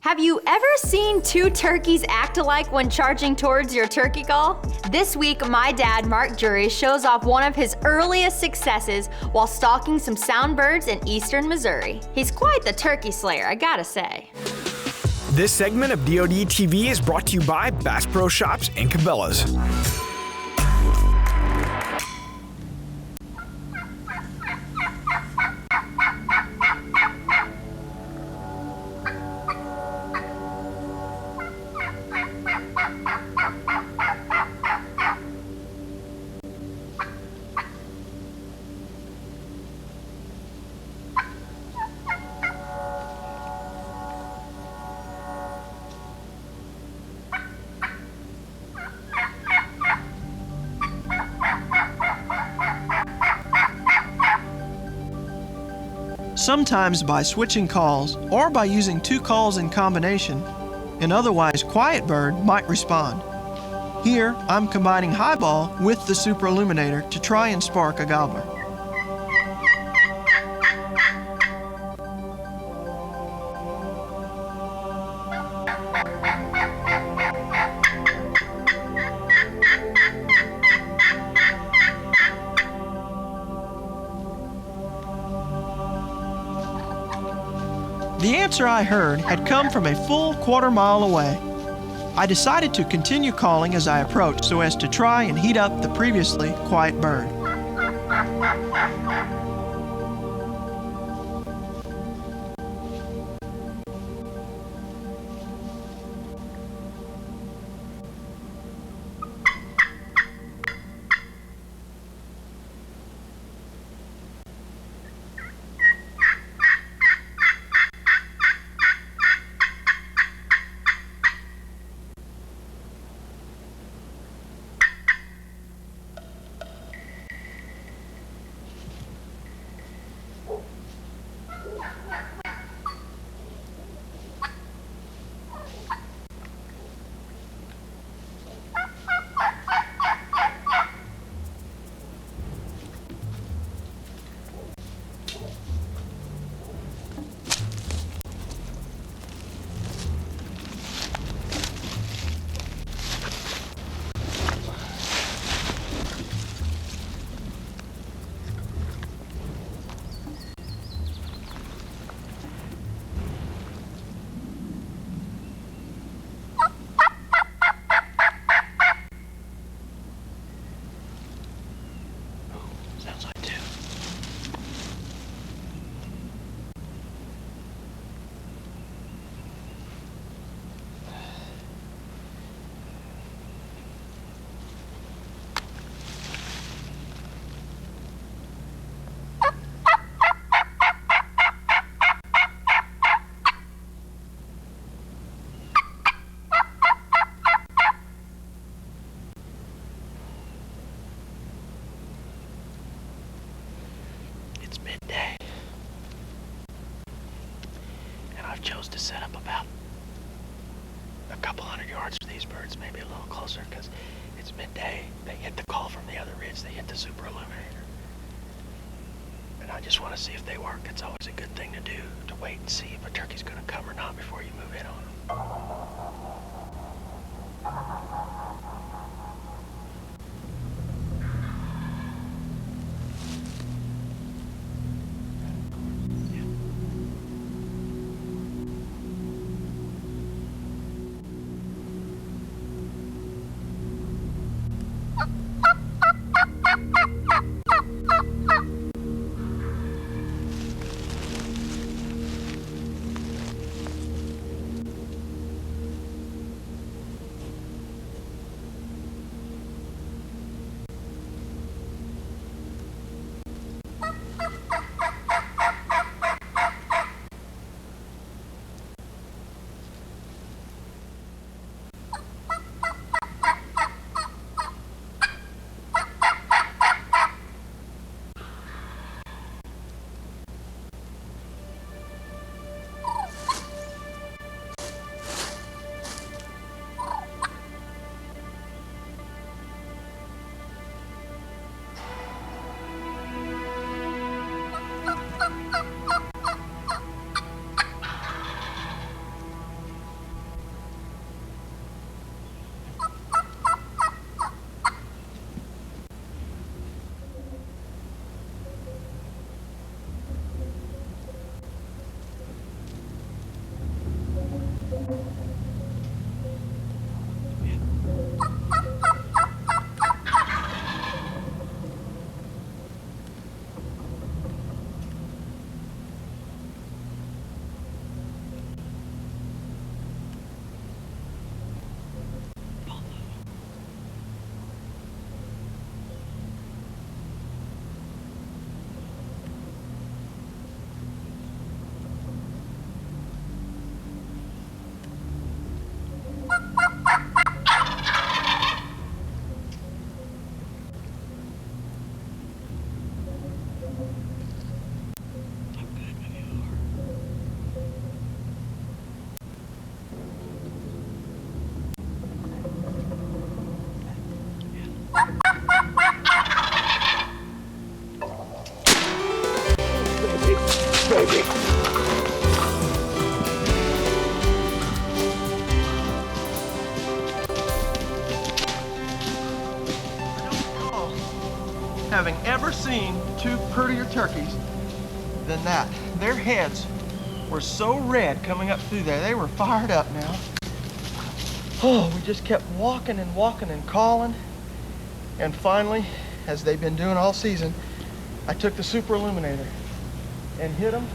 Have you ever seen two turkeys act alike when charging towards your turkey call? This week, my dad, Mark Drury, shows off one of his earliest successes while stalking some sound birds in eastern Missouri. He's quite the turkey slayer, I gotta say. This segment of DODTV is brought to you by Bass Pro Shops and Cabela's. Sometimes by switching calls or by using two calls in combination, an otherwise quiet bird might respond. Here, I'm combining highball with the super illuminator to try and spark a gobbler. The answer I heard had come from a full quarter-mile away. I decided to continue calling as I approached so as to try and heat up the previously quiet bird. It's midday, and I've chose to set up about a couple hundred yards for these birds, maybe a little closer, because it's midday. They hit the call from the other ridge, they hit the super illuminator, and I just want to see if they work. It's always a good thing to do, to wait and see if a turkey's going to come or not before you move in on them. having ever seen two prettier turkeys than that. Their heads were so red coming up through there. They were fired up now. Oh, we just kept walking and walking and calling. And finally, as they've been doing all season, I took the super illuminator and hit them.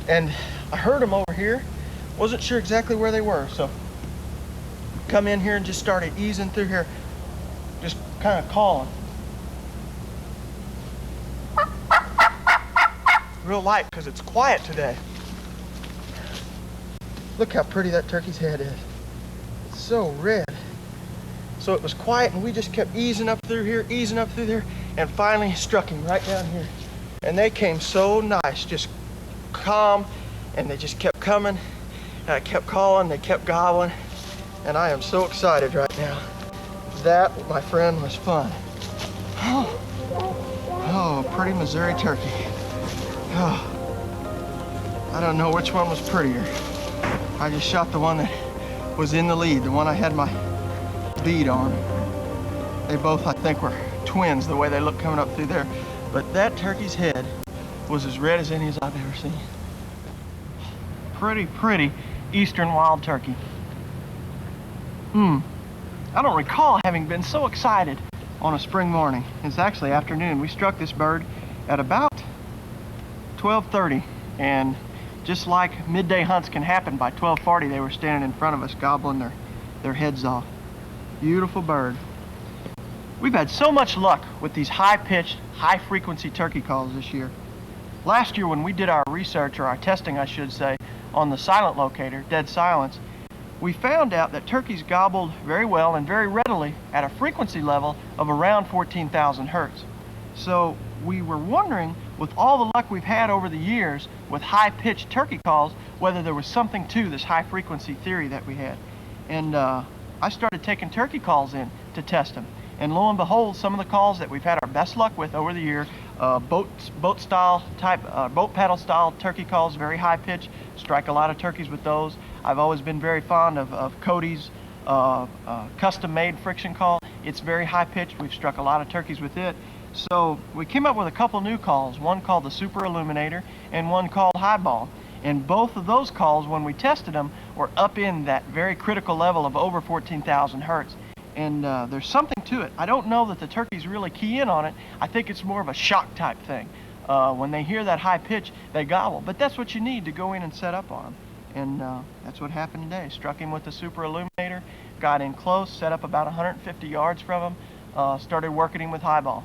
And I heard them over here. Wasn't sure exactly where they were, so come in here and just started easing through here, just kind of calling. Real light because it's quiet today. Look how pretty that turkey's head is. It's so red. So it was quiet and we just kept easing up through here, easing up through there, and finally struck him right down here. And they came so nice, just calm, and they just kept coming. And I kept calling, they kept gobbling, and I am so excited right now. That, my friend, was fun. Oh, pretty Missouri turkey. Oh, I don't know which one was prettier. I just shot the one that was in the lead, the one I had my bead on. They both, I think, were twins, the way they look coming up through there. But that turkey's head was as red as any as I've ever seen. Pretty eastern wild turkey. I don't recall having been so excited on a spring morning. It's actually afternoon. We struck this bird at about 12:30, and just like midday hunts can happen, by 12:40 they were standing in front of us gobbling their heads off. Beautiful bird. We've had so much luck with these high-pitched, high-frequency turkey calls this year. Last year when we did our research, or our testing I should say, on the silent locator, dead silence, we found out that turkeys gobbled very well and very readily at a frequency level of around 14,000 hertz. So we were wondering, with all the luck we've had over the years with high-pitched turkey calls, whether there was something to this high-frequency theory that we had. And I started taking turkey calls in to test them. And lo and behold, some of the calls that we've had our best luck with over the year, boat paddle style turkey calls, very high pitch, strike a lot of turkeys with those. I've always been very fond of Cody's custom made friction call. It's very high pitched. We've struck a lot of turkeys with it. So we came up with a couple new calls, one called the Super Illuminator and one called Highball. And both of those calls, when we tested them, were up in that very critical level of over 14,000 hertz. And there's something to it. I don't know that the turkeys really key in on it. I think it's more of a shock type thing. When they hear that high pitch, they gobble. But that's what you need to go in and set up on them. And that's what happened today. Struck him with the Super Illuminator, got in close, set up about 150 yards from him, started working him with Highball.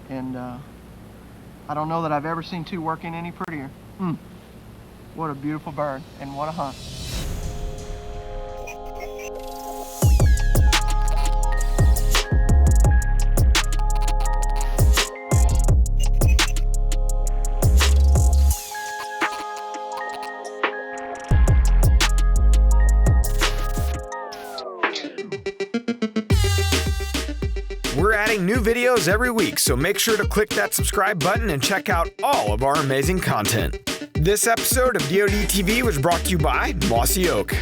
And I don't know that I've ever seen two working any prettier. What a beautiful bird, and what a hunt. We're adding new videos every week, so make sure to click that subscribe button and check out all of our amazing content. This episode of DODTV was brought to you by Mossy Oak.